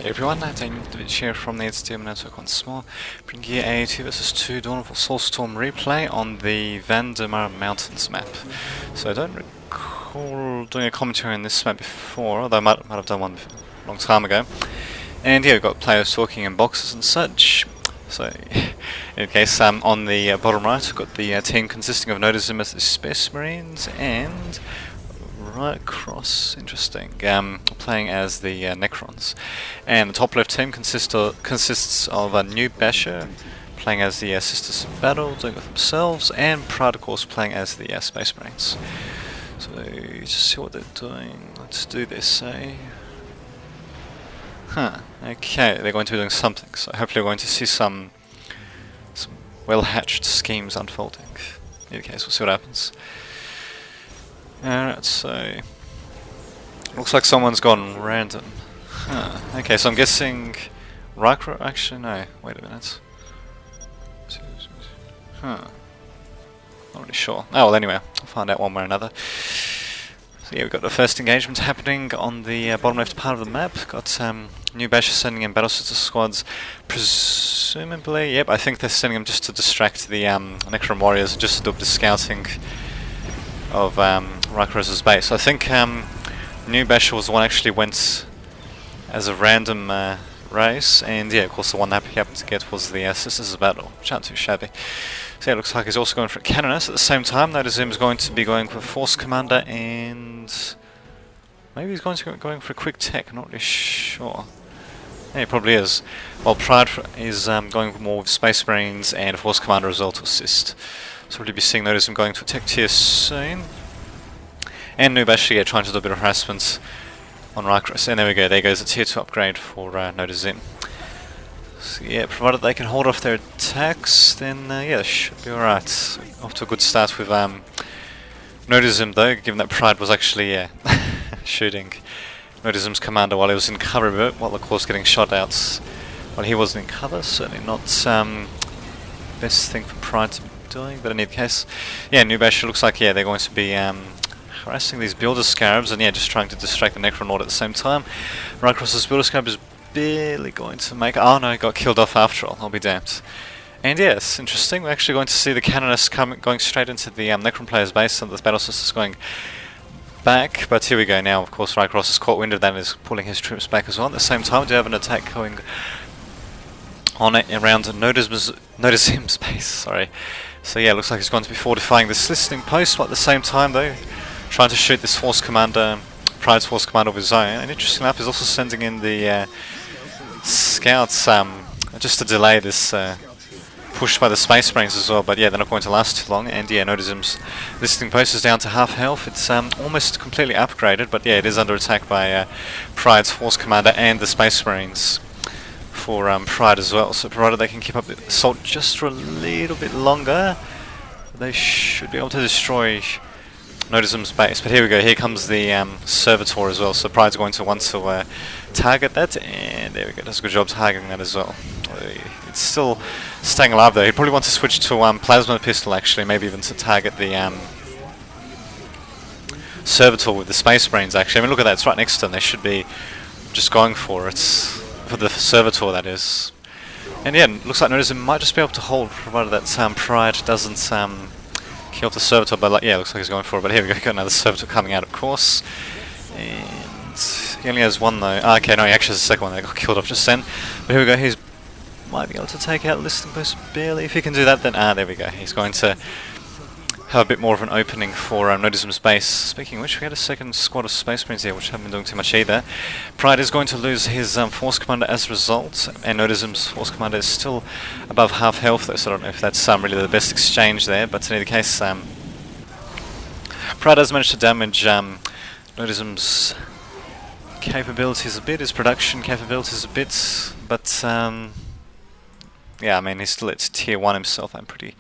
Hey everyone, Daniel here from the HDM Network once more, bringing you a 2 vs 2 Dawn of Soulstorm replay on the Vandemar Mountains map. So I don't recall doing a commentary on this map before, although I might have done one a long time ago. And yeah, we've got players talking in boxes and such. So, in any case, on the bottom right, we've got the team consisting of Nodism as the Space Marines and right across, interesting, playing as the Necrons. And the top left team consists of a new Basher playing as the Sisters of Battle, doing it with themselves, and Pride, of course, playing as the Space Marines. So, just see what they're doing. Let's do this, eh? Okay, they're going to be doing something, so hopefully we're going to see some well-hatched schemes unfolding. In any case, we'll see what happens. Alright, so looks like someone's gone random. Okay, so I'm guessing Riker. Actually, no. Wait a minute. Not really sure. Oh well, anyway, I'll find out one way or another. So yeah, we've got the first engagement happening on the bottom left part of the map. Got new Basher sending in battle sister squads, presumably. Yep, I think they're sending them just to distract the Necron warriors, just to do the scouting of Riker's base. So I think new Basher was the one actually went as a random race, and yeah, of course the one that he happened to get was the Sisters of Battle, which aren't too shabby. So yeah, it looks like he's also going for a Canonist at the same time. Notice him is going to be going for Force Commander, and maybe he's going for a quick tech, not really sure. Yeah, he probably is. While Pride is going more with Space Marines and Force Commander as well to assist. So we'll be seeing Nodism going to a tech tier soon. And new Basher, yeah, trying to do a bit of harassment on Rykros. And there we go, there goes a tier 2 upgrade for Nodism. So yeah, provided they can hold off their attacks, then yeah, they should be alright. So off to a good start with Nodism though, given that Pride was actually shooting Nodism's commander while he was in cover a bit, while of course getting shot out while he wasn't in cover. Certainly not best thing for Pride to be doing, but in any case, yeah, new Basher looks like, yeah, they're going to be harassing these Builder Scarabs and yeah, just trying to distract the Necronaut at the same time. Rykros's Builder Scarab is barely going to make... Oh no, he got killed off after all, I'll be damned. And yes, interesting, we're actually going to see the Canonist going straight into the Necron player's base, and the Battle Sisters going back, but here we go now. Of course, Rykros has caught wind of that and is pulling his troops back as well. At the same time, we do have an attack going on around Nodism's base, sorry. So yeah, looks like he's going to be fortifying this listening post, but at the same time though, trying to shoot this Force Commander, Pride's Force Commander of his own. And interesting enough, he's also sending in the scouts just to delay this push by the Space Marines as well, but yeah, they're not going to last too long. And yeah, Nodism's listening post is down to half health. It's almost completely upgraded, but yeah, it is under attack by Pride's Force Commander and the Space Marines for Pride as well. So provided they can keep up the assault just for a little bit longer, they should be able to destroy Nodism's base. But here we go, here comes the Servitor as well, so Pride's going to want to target that, and there we go, does a good job targeting that as well. It's still staying alive though. He'd probably want to switch to Plasma Pistol actually, maybe even to target the Servitor with the Space Marines actually. I mean, look at that, it's right next to them. They should be just going for it, for the Servitor that is. And yeah, looks like Nodism might just be able to hold, provided that Pride doesn't kill off the Servitor, but like, yeah, looks like he's going for it. But here we go, got another Servitor coming out, of course. And he only has one though. Okay, no, he actually has a second one that got killed off just then. But here we go, he's might be able to take out Listening Post barely. If he can do that, then there we go. He's going to have a bit more of an opening for Nodism's base. Speaking of which, we had a second squad of Space Marines here, which haven't been doing too much either. Pride is going to lose his Force Commander as a result, and Nodism's Force Commander is still above half health though, so I don't know if that's really the best exchange there, but in either case, Pride has managed to damage Nodism's capabilities a bit, his production capabilities a bit, but yeah, I mean, he's still at tier 1 himself, I'm pretty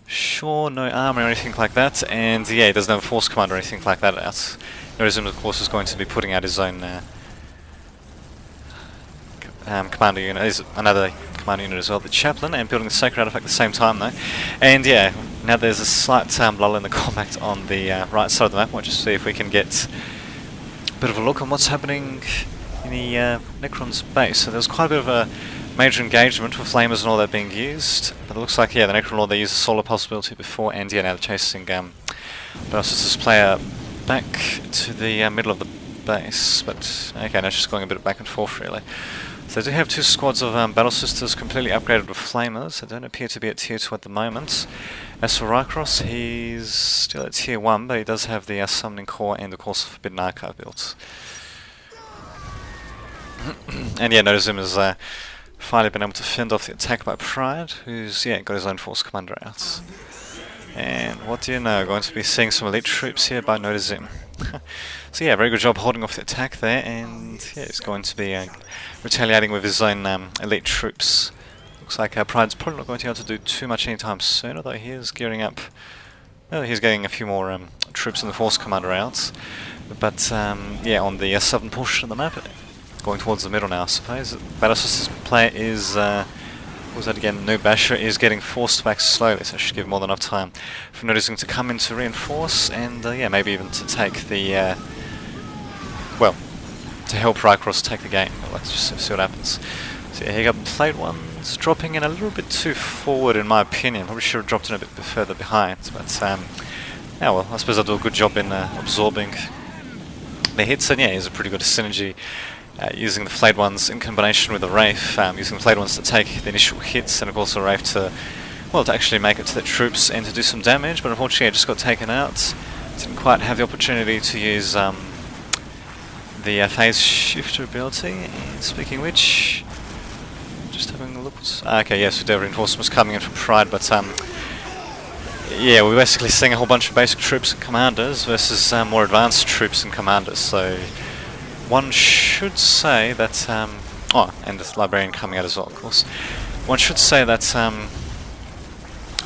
sure. No armor or anything like that, and yeah, he doesn't have a Force Commander or anything like that out. Nodism, of course, is going to be putting out his own commander unit, is another commander unit as well, the Chaplain, and building the Sacred Artifact at the same time though. And yeah, now there's a slight lull in the combat on the right side of the map. We'll just see if we can get a bit of a look on what's happening any Necron's base. So there's quite a bit of a major engagement with flamers and all that being used. But it looks like, yeah, the Necron Lord, they used the solar possibility before, and yeah, now they're chasing Belossus' player back to the middle of the base. But okay, now it's just going a bit back and forth really. So they do have two squads of Battle Sisters completely upgraded with flamers. They don't appear to be at tier 2 at the moment. As for Rycross, he's still at tier 1, but he does have the summoning core and of course the Forbidden Archive built. And yeah, notice him has finally been able to fend off the attack by Pride, who's got his own Force Commander out. And what do you know, going to be seeing some elite troops here by Nodazim. So yeah, very good job holding off the attack there, and yeah, he's going to be retaliating with his own elite troops. Looks like Pride's probably not going to be able to do too much anytime soon, although he is gearing up. Well, he's getting a few more troops in the Force Commander out. But yeah, on the southern portion of the map, going towards the middle now, I suppose. Battlesist's player is, what was that again? Noob Basher is getting forced back slowly, so I should give more than enough time for Noticing to come in to reinforce, and yeah, maybe even to take the, well, to help Rycross take the game. Let's just see what happens. So yeah, here you got Plate One's dropping in a little bit too forward in my opinion. Probably should have dropped in a bit further behind, but yeah, well, I suppose I'll do a good job in absorbing the hits, and yeah, he's a pretty good synergy. Using the Flayed Ones in combination with the Wraith, using the Flayed Ones to take the initial hits, and of course the Wraith to, well, to actually make it to the troops and to do some damage, but unfortunately it just got taken out. Didn't quite have the opportunity to use the Phase Shifter ability, and speaking of which, just having a look. Okay, yes, with reinforcements coming in from Pride, but yeah, we're basically seeing a whole bunch of basic troops and commanders versus more advanced troops and commanders, so one should say that, oh, and the Librarian coming out as well, of course. One should say that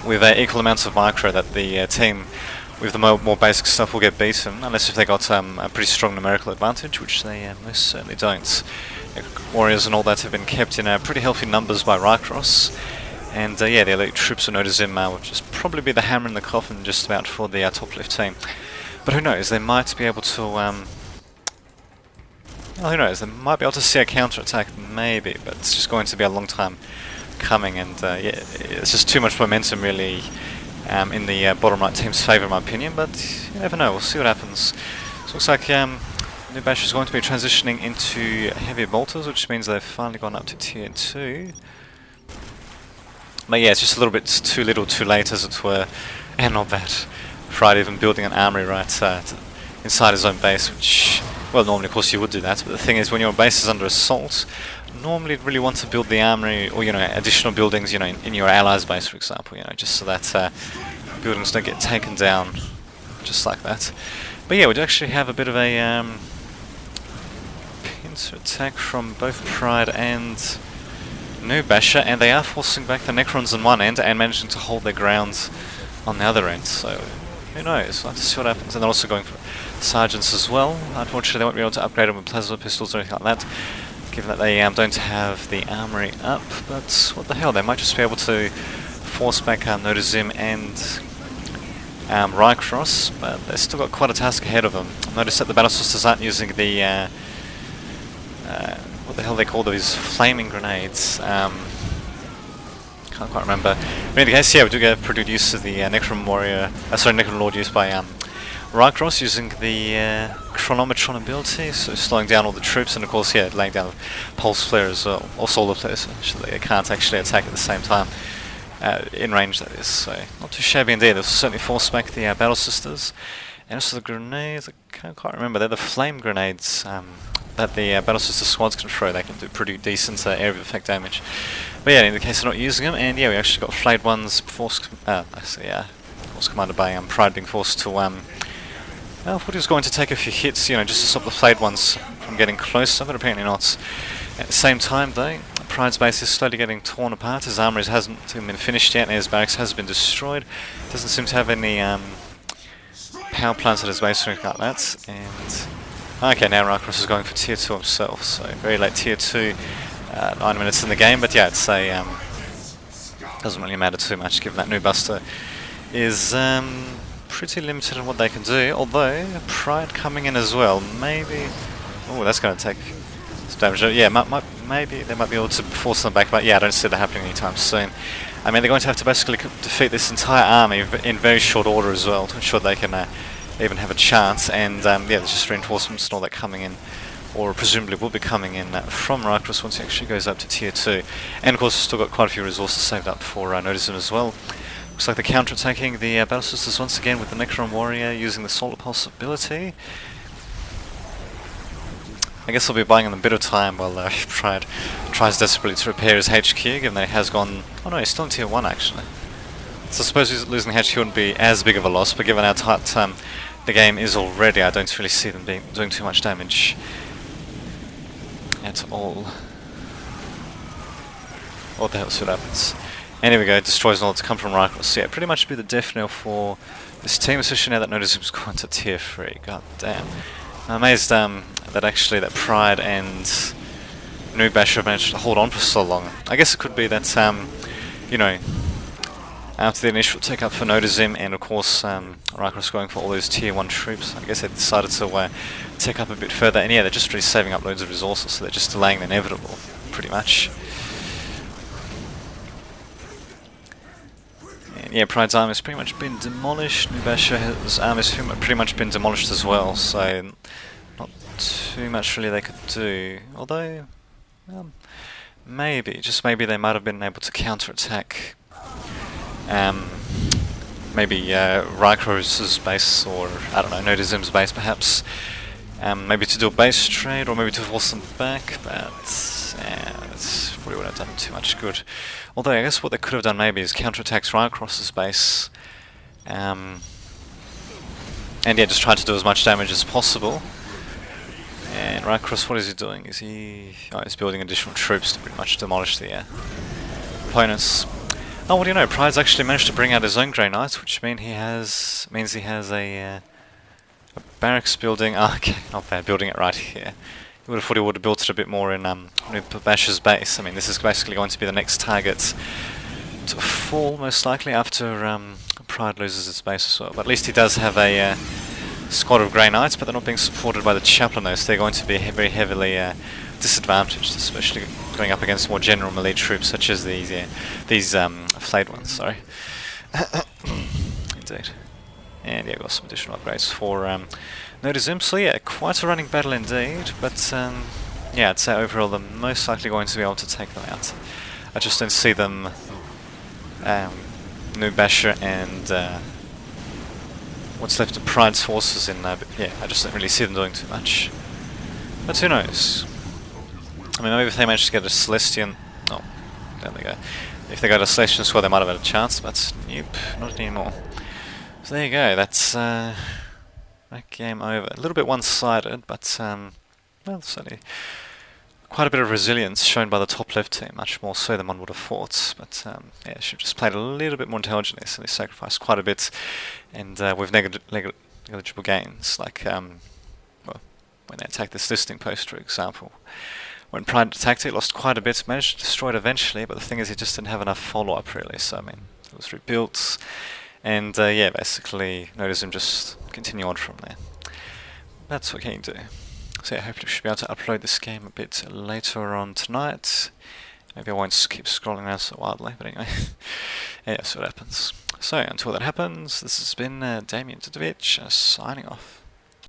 with equal amounts of micro, that the team with the more basic stuff will get beaten, unless if they got a pretty strong numerical advantage, which they most certainly don't. Warriors and all that have been kept in pretty healthy numbers by Rycross, and yeah, the elite troops of Nodazim will just probably be the hammer in the coffin just about for the top left team. But who knows, they might be able to, well, who knows, they might be able to see a counter-attack, maybe, but it's just going to be a long time coming, and yeah, it's just too much momentum really in the bottom right team's favour in my opinion, but you never know, we'll see what happens. So it looks like Noob Basher is going to be transitioning into heavy bolters, which means they've finally gone up to tier 2. But yeah, it's just a little bit too little too late, as it were, and not bad. Friday even building an armory right inside his own base, which, well, normally of course you would do that, but the thing is, when your base is under assault, normally you'd really want to build the armory, or, you know, additional buildings, you know, in your allies' base, for example, you know, just so that buildings don't get taken down, just like that. But yeah, we do actually have a bit of a pincer attack from both Pride and Noob Basher, and they are forcing back the Necrons on one end and managing to hold their ground on the other end, so who knows, we'll have to see what happens. And they're also going for Sergeants as well. Unfortunately they won't be able to upgrade them with plasma pistols or anything like that, given that they don't have the armory up, but what the hell, they might just be able to force back Nodazim and Rycross, but they've still got quite a task ahead of them. Notice that the Battle Sisters aren't using the, what the hell they call these flaming grenades. Can't quite remember. In any case, yeah, we do get pretty good use of the Necron Warrior, Necron Lord used by Rycross, using the Chronometron ability, so slowing down all the troops, and of course, yeah, laying down Pulse Flare as well, or Solar Flare, so they can't actually attack at the same time. In range, that is, so not too shabby indeed. They'll certainly force back the Battle Sisters. And also the grenades, I can't quite remember, they're the flame grenades that the Battle Sister squads can throw. They can do pretty decent area of effect damage. But yeah, in the case of not using them, and yeah, we actually got Flayed Ones force commanded by Pride being forced to, I thought he was going to take a few hits, you know, just to stop the Flayed Ones from getting closer, but apparently not. At the same time though, Pride's base is slowly getting torn apart. His armory hasn't been finished yet, and his barracks has been destroyed. Doesn't seem to have any power plants at his base or anything like that. And okay, now Rycross is going for tier 2 himself, so very late tier 2, 9 minutes in the game. But yeah, it's a doesn't really matter too much, given that Noob Buster is pretty limited on what they can do. Although Pride coming in as well, maybe. Oh, that's going to take. damage. Yeah, maybe they might be able to force them back, but yeah, I don't see that happening anytime soon. I mean, they're going to have to basically defeat this entire army in very short order as well to ensure they can even have a chance. And yeah, there's just reinforcements and all that coming in, or presumably will be coming in from Rycross once he actually goes up to tier 2. And of course, we've still got quite a few resources saved up for Nodism as well. Looks like they're counter-attacking the Battle Sisters once again with the Necron Warrior using the Solar Pulse ability. I guess I'll be buying him a bit of time while Pride tries desperately to repair his HQ, given that he has gone... Oh no, he's still in tier 1 actually. So I suppose losing HQ wouldn't be as big of a loss, but given how tight the game is already, I don't really see them doing too much damage at all. What the hell should happens? And here we go, destroys all to come from Rycross. So yeah, pretty much be the death knell for this team, especially now that Nodism's gone to tier 3. God damn. I'm amazed that actually that Pride and New Basher have managed to hold on for so long. I guess it could be that, you know, after the initial take up for Nodism and of course Rycross going for all those tier 1 troops, I guess they decided to take up a bit further. And yeah, they're just really saving up loads of resources, so they're just delaying the inevitable, pretty much. And yeah, Pride's army has pretty much been demolished. New Basher's army has pretty much been demolished as well, so not too much really they could do. Although, maybe, just maybe they might have been able to counter-attack maybe Rycross's base, or I don't know, Nodism's base perhaps. Maybe to do a base trade, or maybe to force them back, but that's probably wouldn't have done too much good. Although I guess what they could have done maybe is counterattack Rycross's base, and yeah, just try to do as much damage as possible. And Rycross, what is he doing? Is he... Oh, he's building additional troops to pretty much demolish the opponents. Oh, what do you know? Pride's actually managed to bring out his own Grey Knights, which means he has a barracks building. Oh, okay, not bad, building it right here. You would have thought he would have built it a bit more in Basher's base. I mean, this is basically going to be the next target to fall, most likely, after Pride loses its base as well. But at least he does have a squad of Grey Knights, but they're not being supported by the Chaplain though, so they're going to be very heavily disadvantaged, especially going up against more general melee troops such as these flayed ones, sorry. Indeed. And yeah, got some additional upgrades for Nodism. So yeah, quite a running battle indeed, but yeah, I'd say overall they're most likely going to be able to take them out. I just don't see them, New Basher and what's left of Pride's forces in there, but yeah, I just don't really see them doing too much. But who knows? I mean, maybe if they manage to get a Celestian... Oh, there they go. If they got a Celestian squad, they might have had a chance, but nope, not anymore. So there you go, that's that game over. A little bit one-sided, but well, certainly quite a bit of resilience shown by the top left team, much more so than one would have thought. But yeah, should have just played a little bit more intelligently, so they sacrificed quite a bit, and with negligible gains, like well, when they attacked this listing post, for example. When Pride attacked it, lost quite a bit, managed to destroy it eventually, but the thing is, it just didn't have enough follow-up really. So I mean, it was rebuilt. And yeah, basically, Nodism just continue on from there. That's what you can do. So yeah, hopefully we should be able to upload this game a bit later on tonight. Maybe I won't keep scrolling around so wildly, but anyway. Yeah, that's what happens. So, until that happens, this has been Damien Todovich, signing off.